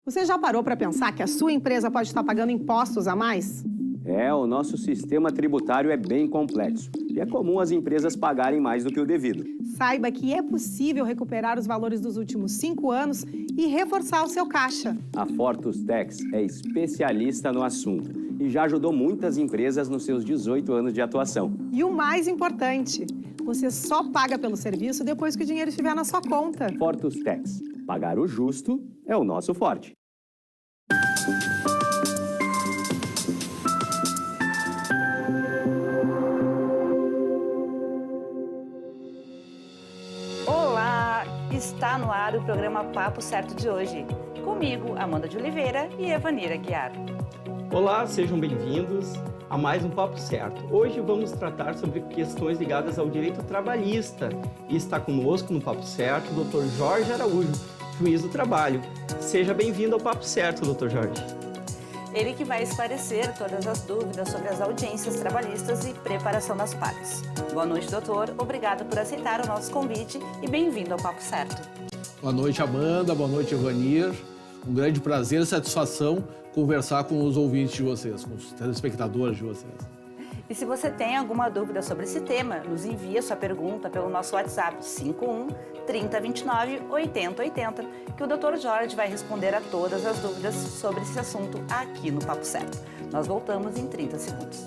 Você já parou para pensar que a sua empresa pode estar pagando impostos a mais? O nosso sistema tributário é bem complexo e é comum as empresas pagarem mais do que o devido. Saiba que é possível recuperar os valores dos últimos 5 anos e reforçar o seu caixa. A Fortus Tax é especialista no assunto e já ajudou muitas empresas nos seus 18 anos de atuação. E o mais importante, você só paga pelo serviço depois que o dinheiro estiver na sua conta. Fortus Tax. Pagar o justo é o nosso forte. Olá! Está no ar o programa Papo Certo de hoje. Comigo, Amanda de Oliveira e Evanira Guiar. Olá, sejam bem-vindos a mais um Papo Certo. Hoje vamos tratar sobre questões ligadas ao direito trabalhista. E está conosco no Papo Certo o Dr. Jorge Araújo, juiz do trabalho. Seja bem-vindo ao Papo Certo, Dr. Jorge. Ele que vai esclarecer todas as dúvidas sobre as audiências trabalhistas e preparação das partes. Boa noite, doutor. Obrigado por aceitar o nosso convite e bem-vindo ao Papo Certo. Boa noite, Amanda. Boa noite, Evanir. Um grande prazer e satisfação conversar com os ouvintes de vocês, com os telespectadores de vocês. E se você tem alguma dúvida sobre esse tema, nos envie sua pergunta pelo nosso WhatsApp 51 3029 8080, que o Dr. Jorge vai responder a todas as dúvidas sobre esse assunto aqui no Papo Certo. Nós voltamos em 30 segundos.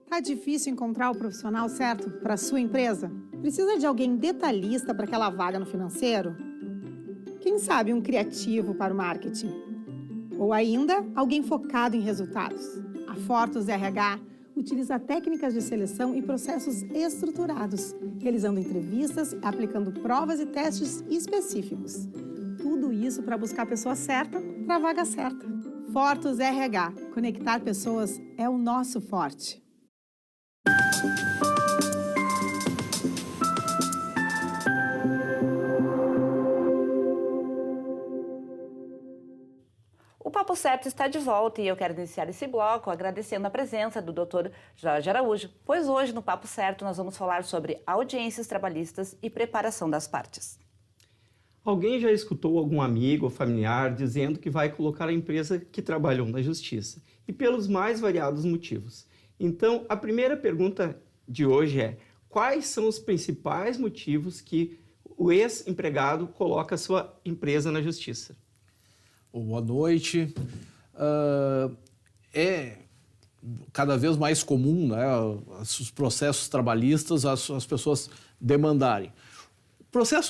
Tá difícil encontrar o profissional certo para a sua empresa? Precisa de alguém detalhista para aquela vaga no financeiro? Quem sabe um criativo para o marketing? Ou ainda, alguém focado em resultados? A Fortus RH utiliza técnicas de seleção e processos estruturados, realizando entrevistas, aplicando provas e testes específicos. Tudo isso para buscar a pessoa certa para a vaga certa. Fortus RH. Conectar pessoas é o nosso forte. O Papo Certo está de volta e eu quero iniciar esse bloco agradecendo a presença do Dr. Jorge Araújo, pois hoje no Papo Certo nós vamos falar sobre audiências trabalhistas e preparação das partes. Alguém já escutou algum amigo ou familiar dizendo que vai colocar a empresa que trabalhou na justiça, e pelos mais variados motivos. Então, a primeira pergunta de hoje é: quais são os principais motivos que o ex-empregado coloca a sua empresa na justiça? Boa noite. É cada vez mais comum, né, os processos trabalhistas, as pessoas demandarem.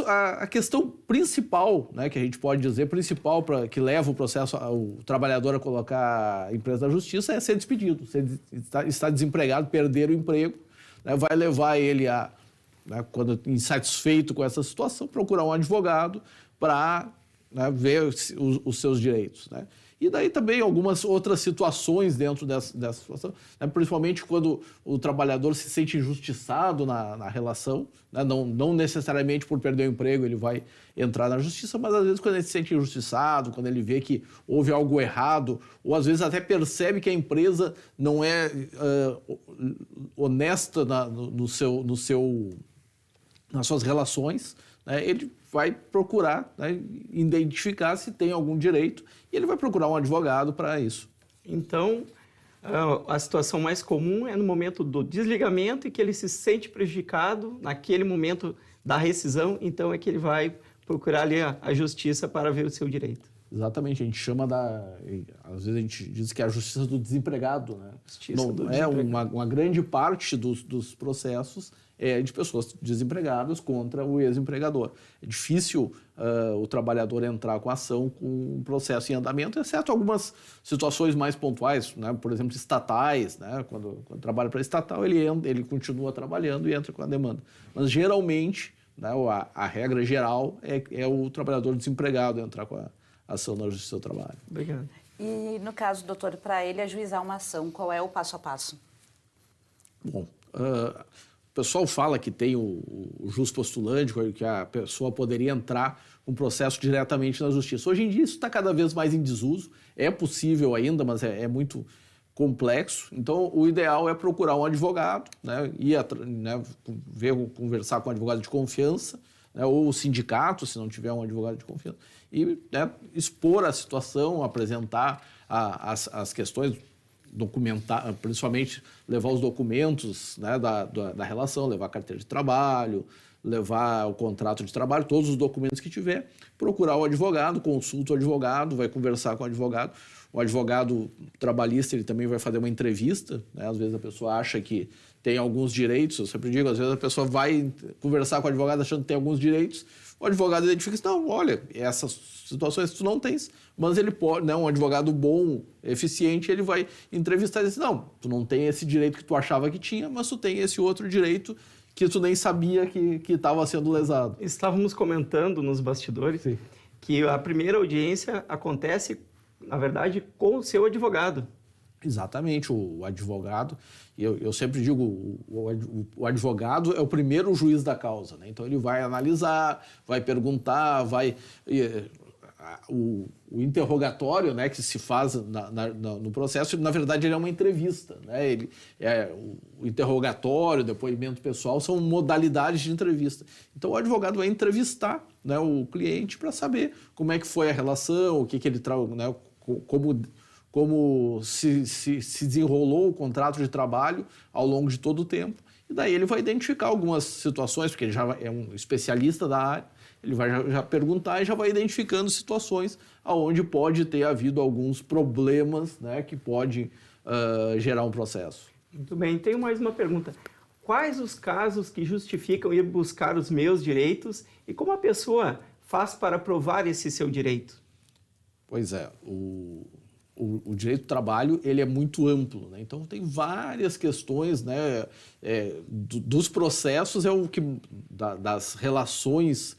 A questão principal, né, que a gente pode dizer, que leva o trabalhador a colocar a empresa na justiça é ser despedido, estar desempregado, perder o emprego, né, vai levar ele a, né, quando insatisfeito com essa situação, procurar um advogado para, né, ver os seus direitos, né? E daí também algumas outras situações dentro dessa situação, né? Principalmente quando o trabalhador se sente injustiçado na relação, né? Não necessariamente por perder o emprego ele vai entrar na justiça, mas às vezes quando ele se sente injustiçado, quando ele vê que houve algo errado, ou às vezes até percebe que a empresa não é honesta nas suas relações, né? Ele vai procurar, né, identificar se tem algum direito e ele vai procurar um advogado para isso. Então, a situação mais comum é no momento do desligamento e que ele se sente prejudicado naquele momento da rescisão, então é que ele vai procurar ali a justiça para ver o seu direito. Exatamente, a gente chama às vezes a gente diz que é a justiça do desempregado, né? Uma grande parte dos processos é de pessoas desempregadas contra o ex-empregador. É difícil o trabalhador entrar com ação com um processo em andamento, exceto algumas situações mais pontuais, né? Por exemplo, estatais, né? Quando trabalha para estatal, ele continua trabalhando e entra com a demanda. Mas geralmente, né, a regra geral é o trabalhador desempregado entrar com a ação na Justiça do Trabalho. Obrigado. E no caso, doutor, para ele ajuizar uma ação, qual é o passo a passo? Bom, o pessoal fala que tem o jus postulante, que a pessoa poderia entrar com processo diretamente na Justiça. Hoje em dia isso está cada vez mais em desuso, é possível ainda, mas é muito complexo. Então, o ideal é procurar um advogado, né, conversar com um advogado de confiança, né, ou o sindicato, se não tiver um advogado de confiança, e, né, expor a situação, apresentar as questões, documentar, principalmente levar os documentos, né, da relação, levar a carteira de trabalho, levar o contrato de trabalho, todos os documentos que tiver, procurar o advogado, consulta o advogado, vai conversar com o advogado. O advogado trabalhista, ele também vai fazer uma entrevista, né? Às vezes a pessoa acha que tem alguns direitos, eu sempre digo, às vezes a pessoa vai conversar com o advogado achando que tem alguns direitos, o advogado identifica, não, olha, essas situações tu não tens, mas ele pode, né, um advogado bom, eficiente, ele vai entrevistar e dizer, não, tu não tem esse direito que tu achava que tinha, mas tu tem esse outro direito que tu nem sabia que estava sendo lesado. Estávamos comentando nos bastidores Sim. que a primeira audiência acontece, na verdade, com o seu advogado. Exatamente, o advogado, eu sempre digo, o advogado é o primeiro juiz da causa, né? Então ele vai analisar, vai perguntar, o interrogatório, né, que se faz no processo, na verdade ele é uma entrevista, né? O interrogatório, o depoimento pessoal são modalidades de entrevista. Então o advogado vai entrevistar, né, o cliente para saber como é que foi a relação, o que ele traz, né, como se desenrolou o contrato de trabalho ao longo de todo o tempo. E daí ele vai identificar algumas situações, porque ele já é um especialista da área, ele vai já perguntar e já vai identificando situações onde pode ter havido alguns problemas, né, que pode gerar um processo. Muito bem, tenho mais uma pergunta. Quais os casos que justificam ir buscar os meus direitos e como a pessoa faz para provar esse seu direito? Pois é, o direito do trabalho ele é muito amplo, né? Então tem várias questões, né? Dos processos é o que das relações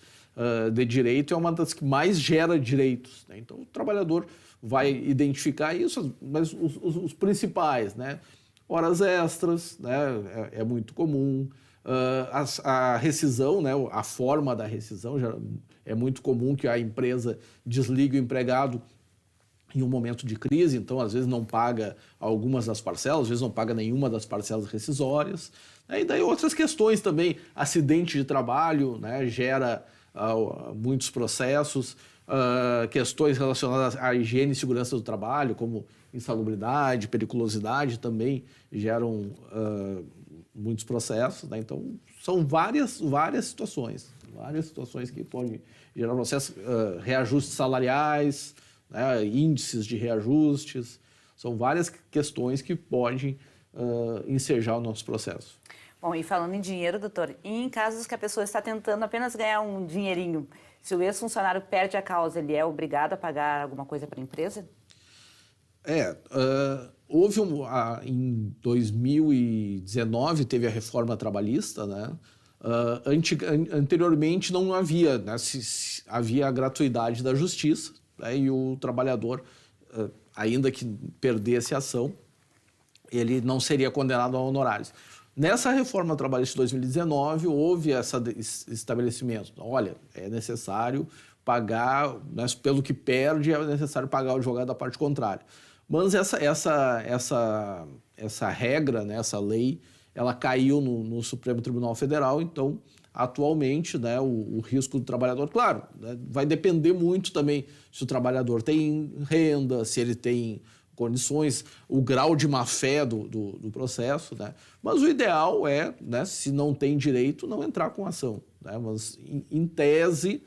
de direito é uma das que mais gera direitos, né? Então o trabalhador vai identificar isso, mas os principais, né? Horas extras, né? É muito comum. A rescisão, né? A forma da rescisão já é muito comum que a empresa desligue o empregado em um momento de crise, então às vezes não paga algumas das parcelas, às vezes não paga nenhuma das parcelas rescisórias. E daí outras questões também, acidente de trabalho, né, gera muitos processos, questões relacionadas à higiene e segurança do trabalho, como insalubridade, periculosidade, também geram muitos processos, né? Então são várias situações que podem gerar processos, reajustes salariais, né, índices de reajustes, são várias questões que podem ensejar o nosso processo. Bom, e falando em dinheiro, doutor, e em casos que a pessoa está tentando apenas ganhar um dinheirinho, se o ex-funcionário perde a causa, ele é obrigado a pagar alguma coisa para a empresa? Houve em 2019 teve a reforma trabalhista, né? Anteriormente não havia, né? Havia a gratuidade da justiça, né? E o trabalhador, ainda que perdesse a ação, ele não seria condenado a honorários. Nessa reforma trabalhista de 2019, houve esse estabelecimento. Olha, é necessário pagar, né, pelo que perde, é necessário pagar o advogado da parte contrária. Mas essa regra, né, essa lei, ela caiu no Supremo Tribunal Federal, então, atualmente, né, o risco do trabalhador, claro, né, vai depender muito também se o trabalhador tem renda, se ele tem condições, o grau de má-fé do processo, né? Mas o ideal é, né, se não tem direito, não entrar com ação, né? Mas, em tese,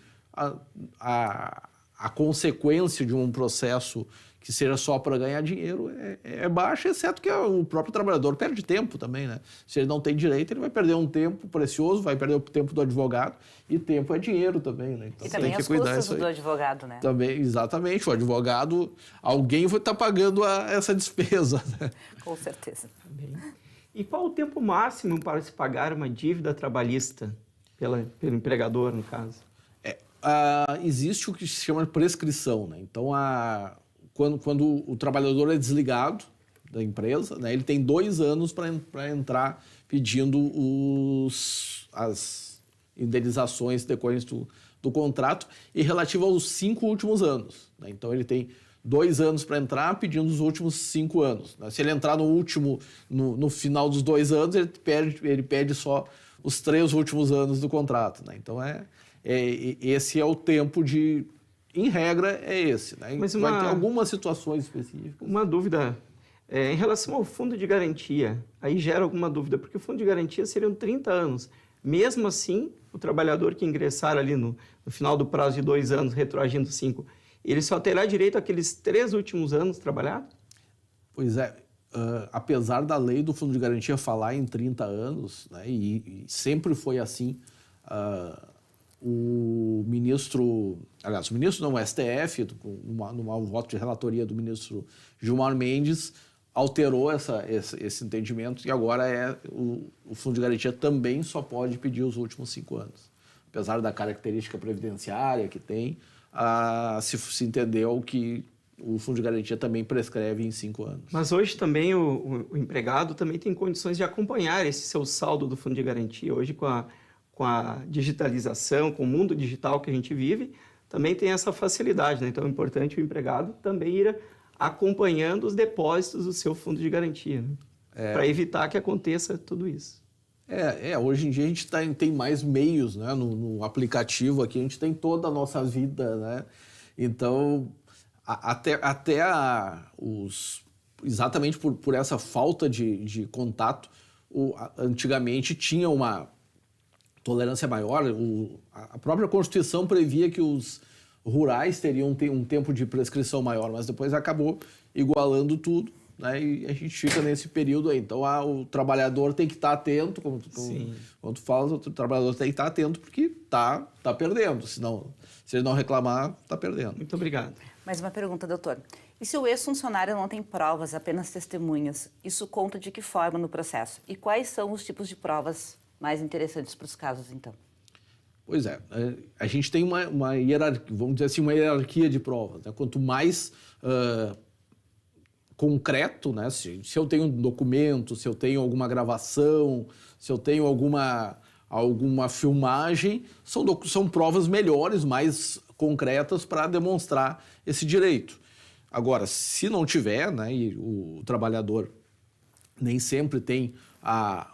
a consequência de um processo que seja só para ganhar dinheiro é baixa, exceto que o próprio trabalhador perde tempo também, né? Se ele não tem direito, ele vai perder um tempo precioso, vai perder o tempo do advogado, e tempo é dinheiro também, né? Então, e também tem que os cuidar custos disso aí. do advogado, né? Também, exatamente. O advogado, alguém vai estar pagando essa despesa, né? Com certeza. Bem. E qual o tempo máximo para se pagar uma dívida trabalhista pelo empregador, no caso? Existe o que se chama de prescrição, né? Então, quando o trabalhador é desligado da empresa, né, ele tem 2 anos para entrar pedindo as indenizações decorrentes do contrato e relativo aos 5 últimos anos, né? Então, ele tem 2 anos para entrar, pedindo os últimos 5 anos. Né? Se ele entrar no final dos 2 anos, ele pede só os 3 últimos anos do contrato. Né? Então, esse é o tempo de... Em regra, é esse. Né? Mas vai ter algumas situações específicas. Uma dúvida, em relação ao fundo de garantia, aí gera alguma dúvida, porque o fundo de garantia seriam 30 anos. Mesmo assim, o trabalhador que ingressar ali no final do prazo de 2 anos, retroagindo 5, ele só terá direito àqueles 3 últimos anos trabalhados? Pois é. Apesar da lei do fundo de garantia falar em 30 anos, né, e sempre foi assim, o ministro não, o STF, numa voto de relatoria do ministro Gilmar Mendes, alterou esse entendimento e agora o fundo de garantia também só pode pedir os últimos 5 anos. Apesar da característica previdenciária que tem, se entendeu que o fundo de garantia também prescreve em 5 anos. Mas hoje também o empregado também tem condições de acompanhar esse seu saldo do fundo de garantia. Hoje, com a digitalização, com o mundo digital que a gente vive, também tem essa facilidade, né? Então é importante o empregado também ir acompanhando os depósitos do seu fundo de garantia, né? Para evitar que aconteça tudo isso. Hoje em dia a gente tem mais meios, né? No aplicativo aqui, a gente tem toda a nossa vida, né? Então, exatamente por essa falta de contato, antigamente tinha uma tolerância maior. A própria Constituição previa que os rurais teriam um tempo de prescrição maior, mas depois acabou igualando tudo, né? E a gente fica nesse período aí. Então, o trabalhador tem que estar atento, quando tu fala, o trabalhador tem que estar atento porque tá perdendo. Senão, se ele não reclamar, está perdendo. Muito obrigado. Mais uma pergunta, doutor. E se o ex-funcionário não tem provas, apenas testemunhas, isso conta de que forma no processo? E quais são os tipos de provas mais interessantes para os casos, então? Pois é, a gente tem uma hierarquia, vamos dizer assim, uma hierarquia de provas. Né? Quanto mais concreto, né? Se eu tenho um documento, se eu tenho alguma gravação, se eu tenho alguma filmagem, são provas melhores, mais concretas para demonstrar esse direito. Agora, se não tiver, né, e o trabalhador nem sempre tem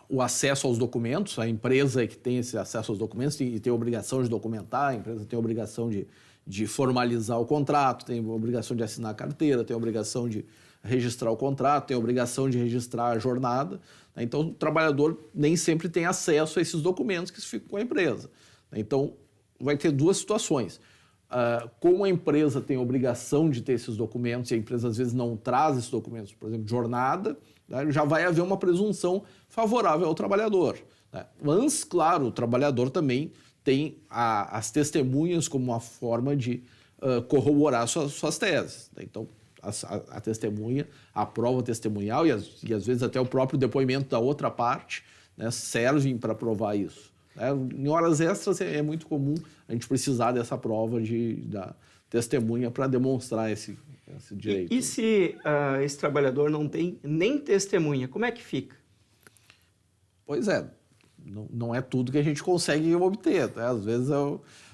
o acesso aos documentos, a empresa é que tem esse acesso aos documentos e tem a obrigação de documentar, a empresa tem a obrigação de formalizar o contrato, tem a obrigação de assinar a carteira, tem a obrigação de registrar o contrato, tem a obrigação de registrar a jornada. Né? Então, o trabalhador nem sempre tem acesso a esses documentos que ficam com a empresa. Então, vai ter 2 situações. Como a empresa tem a obrigação de ter esses documentos e a empresa às vezes não traz esses documentos, por exemplo, jornada, né, já vai haver uma presunção favorável ao trabalhador. Né? Mas, claro, o trabalhador também tem as testemunhas como uma forma de corroborar suas teses. Né? Então, a testemunha, a prova testemunhal e às vezes até o próprio depoimento da outra parte, né, servem para provar isso. Em horas extras é muito comum a gente precisar dessa prova da testemunha para demonstrar esse direito. E se esse trabalhador não tem nem testemunha, como é que fica? Pois é, não é tudo que a gente consegue obter. Né? Às vezes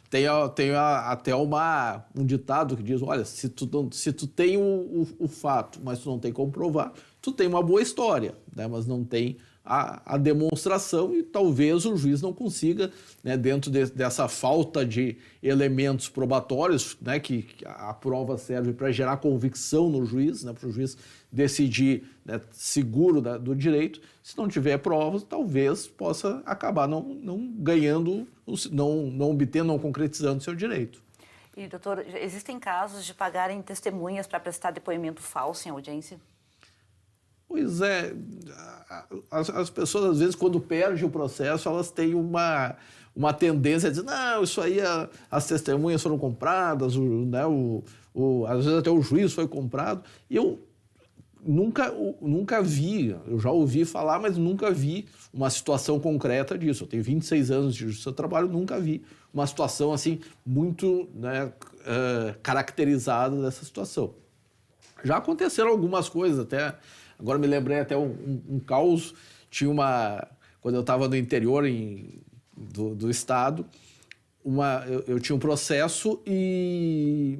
tenho até um ditado que diz, olha, se tu tem o fato, mas tu não tem como provar, tu tem uma boa história, né? Mas não tem a demonstração e talvez o juiz não consiga, né, dentro dessa falta de elementos probatórios, né, que a prova serve para gerar convicção no juiz, né, para o juiz decidir, né, seguro do direito. Se não tiver provas, talvez possa acabar não ganhando, não obtendo, não concretizando seu direito. E, doutor, existem casos de pagarem testemunhas para prestar depoimento falso em audiência? Pois é, as pessoas às vezes quando perdem o processo, elas têm uma tendência a dizer, não, isso aí as testemunhas foram compradas, né, às vezes até o juiz foi comprado. E eu nunca vi, eu já ouvi falar, mas nunca vi uma situação concreta disso. Eu tenho 26 anos de justiça do trabalho, nunca vi uma situação assim muito, né, caracterizada dessa situação. Já aconteceram algumas coisas até. Agora me lembrei até um caos, quando eu estava no interior do estado, eu tinha um processo e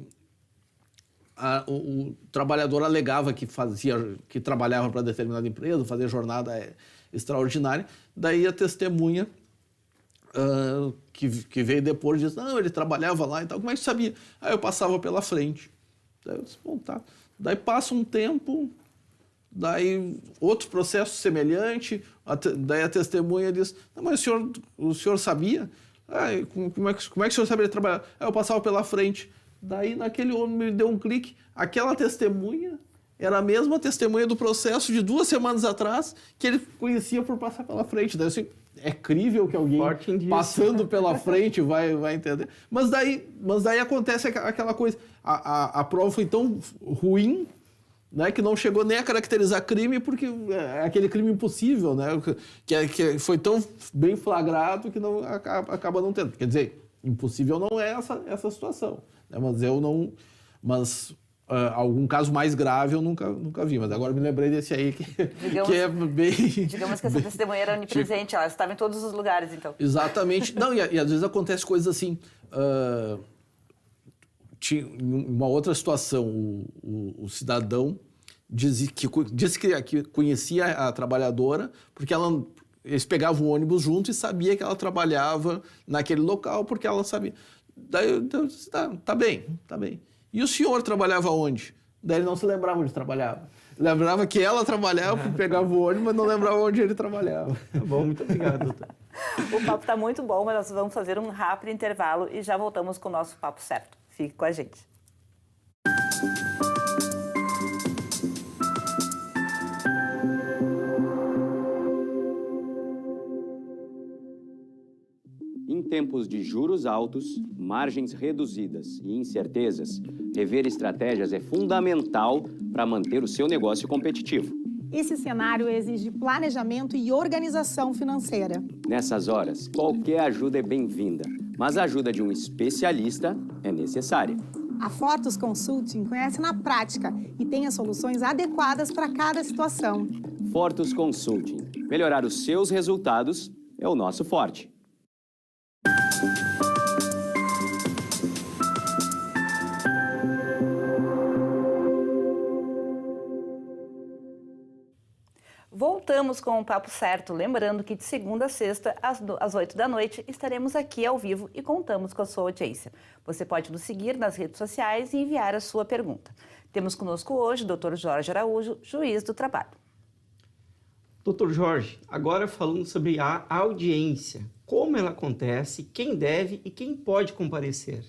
o trabalhador alegava que trabalhava para determinada empresa, fazia jornada extraordinária, daí a testemunha que veio depois diz, não, ele trabalhava lá e tal, como é que sabia? Aí eu passava pela frente. Daí eu disse, bom, tá. Daí passa um tempo, daí outro processo semelhante, daí a testemunha diz, não, mas o senhor sabia? Como é que o senhor sabia trabalhar? Aí eu passava pela frente. Daí naquele homem me deu um clique, aquela testemunha era a mesma testemunha do processo de 2 semanas atrás que ele conhecia por passar pela frente. Daí assim, é crível que alguém passando pela frente vai entender. Mas daí acontece aquela coisa, a prova foi tão ruim, né, que não chegou nem a caracterizar crime, porque é aquele crime impossível, né, que foi tão bem flagrado que não acaba não tendo. Quer dizer, impossível não é essa situação, né, mas algum caso mais grave eu nunca vi, mas agora me lembrei desse aí que é bem... Digamos que essa testemunha era onipresente, ela estava em todos os lugares, então. Exatamente. Não, e às vezes acontece coisas assim... Tinha uma outra situação, o cidadão disse que conhecia a trabalhadora porque eles pegavam o ônibus junto e sabia que ela trabalhava naquele local porque ela sabia. Daí eu disse, tá bem. E o senhor trabalhava onde? Daí ele não se lembrava onde trabalhava. Lembrava que ela trabalhava porque pegava o ônibus, mas não lembrava onde ele trabalhava. Tá bom, muito obrigado, doutor. O papo está muito bom, mas nós vamos fazer um rápido intervalo e já voltamos com o nosso Papo Certo. Fique com a gente. Em tempos de juros altos, margens reduzidas e incertezas, rever estratégias é fundamental para manter o seu negócio competitivo. Esse cenário exige planejamento e organização financeira. Nessas horas, qualquer ajuda é bem-vinda, mas a ajuda de um especialista é necessária. A Fortus Consulting conhece na prática e tem as soluções adequadas para cada situação. Fortus Consulting. Melhorar os seus resultados é o nosso forte. Voltamos com o Papo Certo, lembrando que de segunda a sexta, às 8 da noite, estaremos aqui ao vivo e contamos com a sua audiência. Você pode nos seguir nas redes sociais e enviar a sua pergunta. Temos conosco hoje o Dr. Jorge Araújo, juiz do trabalho. Doutor Jorge, agora falando sobre a audiência, como ela acontece, quem deve e quem pode comparecer?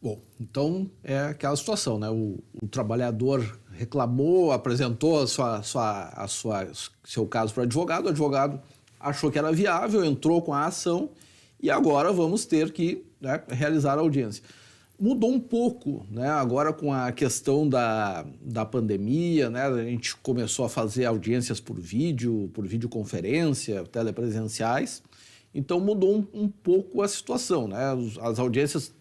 Bom, então é aquela situação, né? O trabalhador reclamou, apresentou seu caso para o advogado achou que era viável, entrou com a ação e agora vamos ter que, né, realizar a audiência. Mudou um pouco, né? Agora com a questão da pandemia, né? A gente começou a fazer audiências por videoconferência, telepresenciais, então mudou um pouco a situação, né? As audiências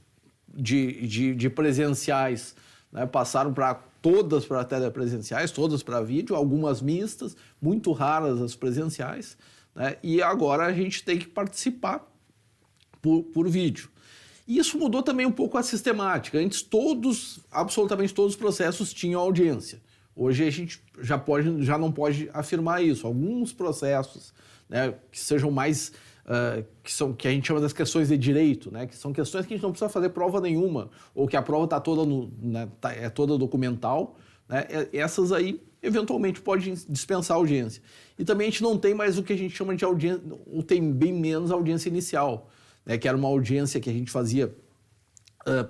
de presenciais, né, passaram todas para telepresenciais, todas para vídeo, algumas mistas, muito raras as presenciais, né, e agora a gente tem que participar por vídeo. E isso mudou também um pouco a sistemática. Antes absolutamente todos os processos tinham audiência. Hoje a gente já não pode afirmar isso. Alguns processos, né, que sejam mais... que a gente chama das questões de direito, né? Que são questões que a gente não precisa fazer prova nenhuma, ou que a prova está toda, é toda documental, né? Essas aí, eventualmente, podem dispensar a audiência. E também a gente não tem mais o que a gente chama de audiência, ou tem bem menos audiência inicial, né? Que era uma audiência que a gente fazia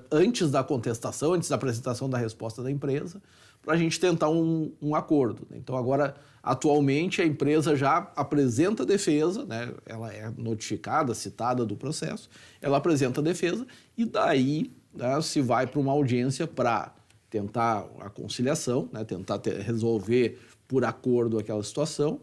antes da contestação, antes da apresentação da resposta da empresa, para a gente tentar um acordo. Então, agora, atualmente, a empresa já apresenta a defesa, né? Ela é notificada, citada do processo, ela apresenta a defesa e daí, né, se vai para uma audiência para tentar a conciliação, né, tentar resolver por acordo aquela situação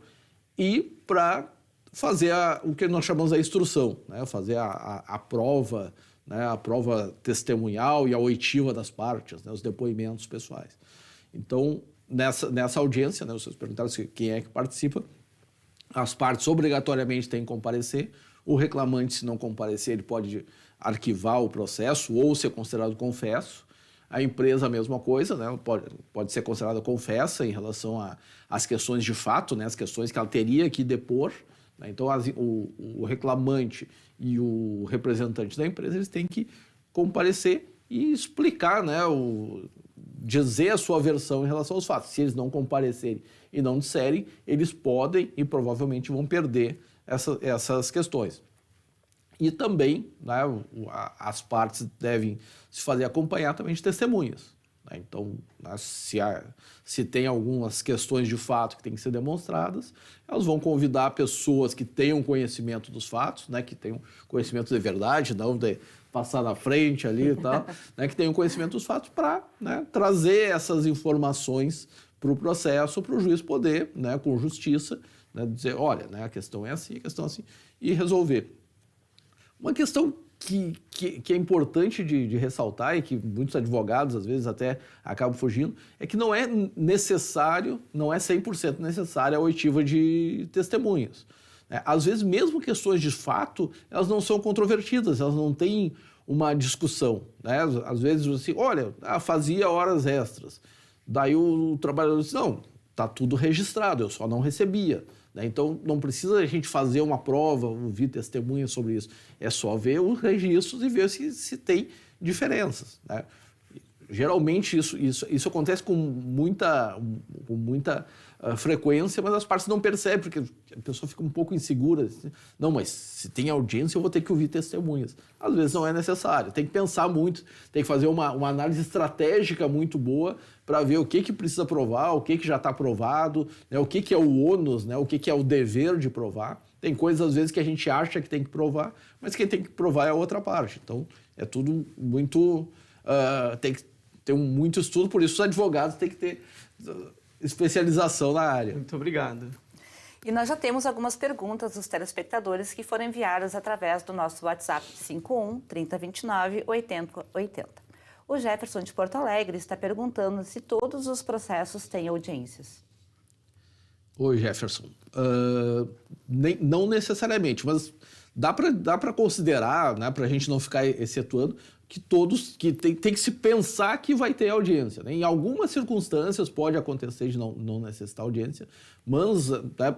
e para fazer o que nós chamamos de instrução, né, fazer a prova, né, a prova testemunhal e a oitiva das partes, né, os depoimentos pessoais. Então, nessa audiência, né, vocês perguntaram quem é que participa, as partes obrigatoriamente têm que comparecer, o reclamante, se não comparecer, ele pode arquivar o processo ou ser considerado confesso, A empresa, a mesma coisa, né? Pode ser considerada confessa em relação às questões de fato, né? As questões que ela teria que depor. Né? Então, o reclamante e o representante da empresa, eles têm que comparecer e explicar, né? Dizer a sua versão em relação aos fatos. Se eles não comparecerem e não disserem, eles podem e provavelmente vão perder essas questões. E também, né, as partes devem se fazer acompanhar também de testemunhas. Né? Então, né, se tem algumas questões de fato que têm que ser demonstradas, elas vão convidar pessoas que tenham conhecimento dos fatos, né, que tenham conhecimento de verdade, não de passar na frente ali e tal, né, que tenham conhecimento dos fatos para, né, trazer essas informações para o processo, para o juiz poder, né, com justiça, né, dizer, olha, né, a questão é assim, e resolver. Uma questão que é importante de ressaltar e que muitos advogados, às vezes, até acabam fugindo, é que não é necessário, não é 100% necessária a oitiva de testemunhas. Às vezes, mesmo questões de fato, elas não são controvertidas, elas não têm uma discussão. Né? Às vezes, assim, olha, fazia horas extras. Daí o trabalhador disse, não, está tudo registrado, eu só não recebia. Né? Então, não precisa a gente fazer uma prova, ouvir testemunhas sobre isso. É só ver os registros e ver se tem diferenças. Né? Geralmente, isso acontece com muita frequência, mas as partes não percebem, porque a pessoa fica um pouco insegura. Não, mas se tem audiência, eu vou ter que ouvir testemunhas. Às vezes não é necessário. Tem que pensar muito, tem que fazer uma análise estratégica muito boa para ver o que precisa provar, o que já está provado, né, o que é o ônus, né, o que é o dever de provar. Tem coisas, às vezes, que a gente acha que tem que provar, mas quem tem que provar é a outra parte. Então, é tudo muito... tem que ter muito estudo, por isso os advogados têm que ter especialização na área. Muito obrigado. E nós já temos algumas perguntas dos telespectadores que foram enviadas através do nosso WhatsApp 51 3029 8080. O Jefferson de Porto Alegre está perguntando se todos os processos têm audiências. Oi, Jefferson. Não necessariamente, mas dá para considerar, né, para a gente não ficar excetuando, que tem que se pensar que vai ter audiência. Né? Em algumas circunstâncias pode acontecer de não necessitar audiência, mas, né,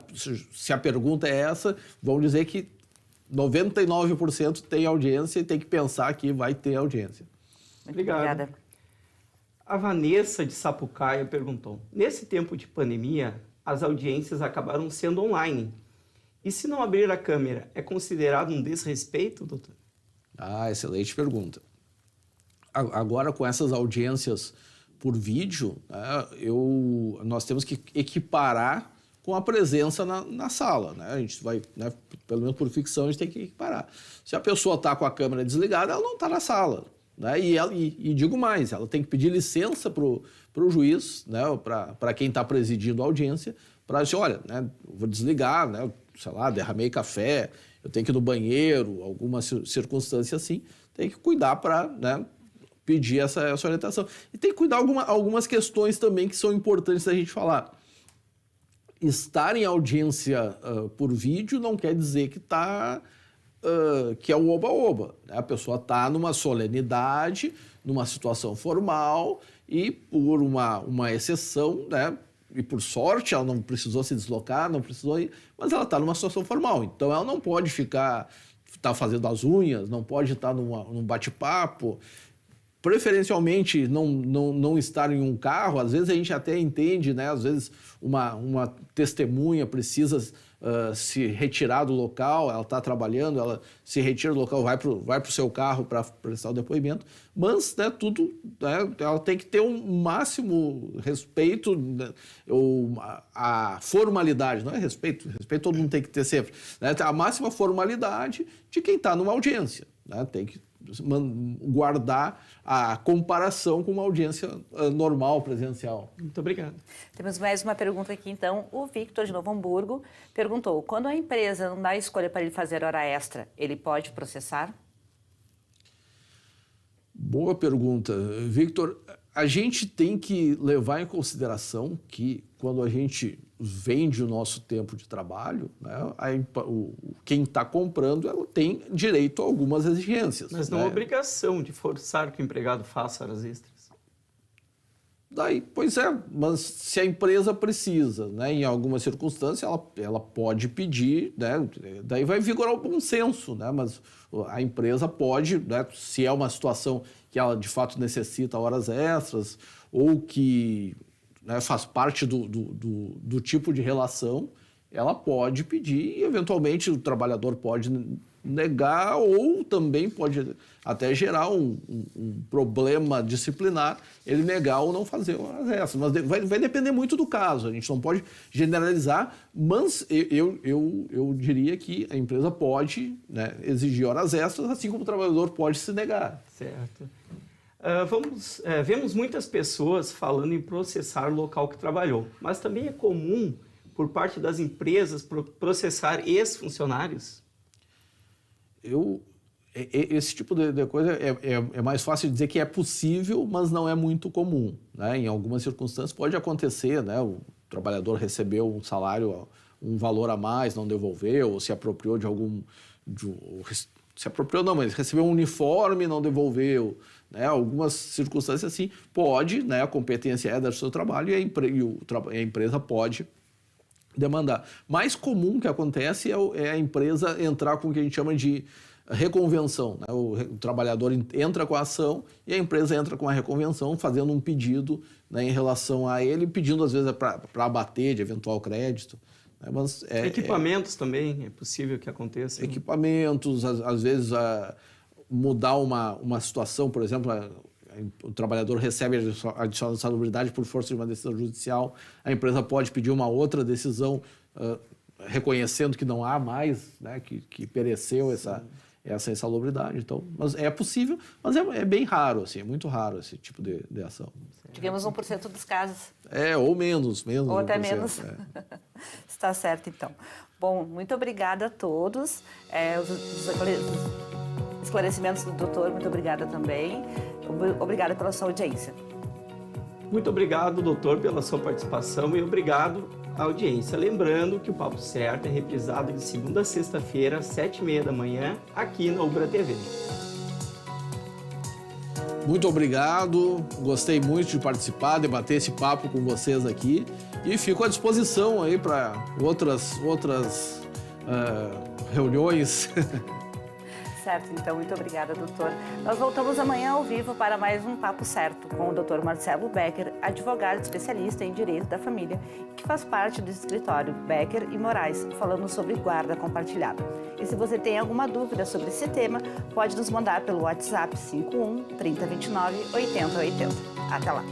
se a pergunta é essa, vão dizer que 99% tem audiência e tem que pensar que vai ter audiência. Muito obrigada. A Vanessa de Sapucaia perguntou, nesse tempo de pandemia, as audiências acabaram sendo online. E se não abrir a câmera, é considerado um desrespeito, doutor? Excelente pergunta. Agora, com essas audiências por vídeo, né, nós temos que equiparar com a presença na sala. Né? A gente vai, né, pelo menos por ficção, a gente tem que equiparar. Se a pessoa está com a câmera desligada, ela não está na sala. Né? E digo mais, ela tem que pedir licença para o juiz, né, para quem está presidindo a audiência, para dizer, olha, né, eu vou desligar, né, sei lá, derramei café, eu tenho que ir no banheiro, alguma circunstância assim, tem que cuidar para, né, pedir essa orientação. E tem que cuidar algumas questões também que são importantes da gente falar. Estar em audiência por vídeo não quer dizer que é o oba-oba. Né? A pessoa está numa solenidade, numa situação formal e por uma exceção, né? E por sorte ela não precisou se deslocar, não precisou ir, mas ela está numa situação formal. Então ela não pode estar fazendo as unhas, não pode estar num bate-papo. Preferencialmente não estar em um carro, às vezes a gente até entende, né? Às vezes uma testemunha precisa se retirar do local, ela está trabalhando, ela se retira do local, vai para o seu carro para prestar o depoimento, mas, né, tudo, né, ela tem que ter um máximo respeito, né, a formalidade, não é respeito todo mundo tem que ter sempre, né, a máxima formalidade de quem está numa audiência, né, tem que guardar a comparação com uma audiência normal, presencial. Muito obrigado. Temos mais uma pergunta aqui, então. O Victor, de Novo Hamburgo, perguntou, quando a empresa não dá escolha para ele fazer hora extra, ele pode processar? Boa pergunta. Victor, a gente tem que levar em consideração que quando a gente vende o nosso tempo de trabalho, né, quem está comprando ela tem direito a algumas exigências. Mas não é obrigação de forçar que o empregado faça horas extras. Daí, pois é, mas se a empresa precisa, né, em alguma circunstância, ela pode pedir, né, daí vai vigorar o bom senso, né, mas a empresa pode, né, se é uma situação que ela de fato necessita horas extras ou que, né, faz parte do tipo de relação, ela pode pedir e, eventualmente, o trabalhador pode negar ou também pode até gerar um problema disciplinar ele negar ou não fazer horas extras. Mas vai depender muito do caso, a gente não pode generalizar, mas eu diria que a empresa pode, né, exigir horas extras, assim como o trabalhador pode se negar. Certo. Vemos muitas pessoas falando em processar o local que trabalhou, mas também é comum, por parte das empresas, processar ex-funcionários? Esse tipo de coisa é mais fácil dizer que é possível, mas não é muito comum, né? Em algumas circunstâncias pode acontecer, né? O trabalhador recebeu um salário, um valor a mais, não devolveu, ou se apropriou se apropriou não, mas recebeu um uniforme, não devolveu, né? Algumas circunstâncias assim, pode, né? A competência é do seu trabalho e a empresa pode demandar. Mais comum que acontece é a empresa entrar com o que a gente chama de reconvenção, né? O trabalhador entra com a ação e a empresa entra com a reconvenção, fazendo um pedido, né, em relação a ele, pedindo às vezes para abater de eventual crédito. Né? Mas equipamentos também é possível que aconteça. Né? Equipamentos, às vezes mudar uma situação, por exemplo, o trabalhador recebe a adicional de salubridade por força de uma decisão judicial, a empresa pode pedir uma outra decisão reconhecendo que não há mais, né, que pereceu essa insalubridade. Então, mas é possível, mas é bem raro, assim, é muito raro esse tipo de ação. Digamos 1% dos casos. Ou menos. Ou até 1%, menos. Está certo, então. Bom, muito obrigada a todos. Os esclarecimentos do doutor, muito obrigada também. Obrigada pela sua audiência. Muito obrigado, doutor, pela sua participação e obrigado à audiência. Lembrando que o Papo Certo é reprisado de segunda a sexta-feira, às 7h30 da manhã, aqui na Ubra TV. Muito obrigado, gostei muito de participar, debater esse papo com vocês aqui e fico à disposição aí para outras reuniões. Certo, então, muito obrigada, doutor. Nós voltamos amanhã ao vivo para mais um Papo Certo com o Dr. Marcelo Becker, advogado especialista em Direito da Família, que faz parte do escritório Becker e Moraes, falando sobre guarda compartilhada. E se você tem alguma dúvida sobre esse tema, pode nos mandar pelo WhatsApp 51 3029 8080. Até lá!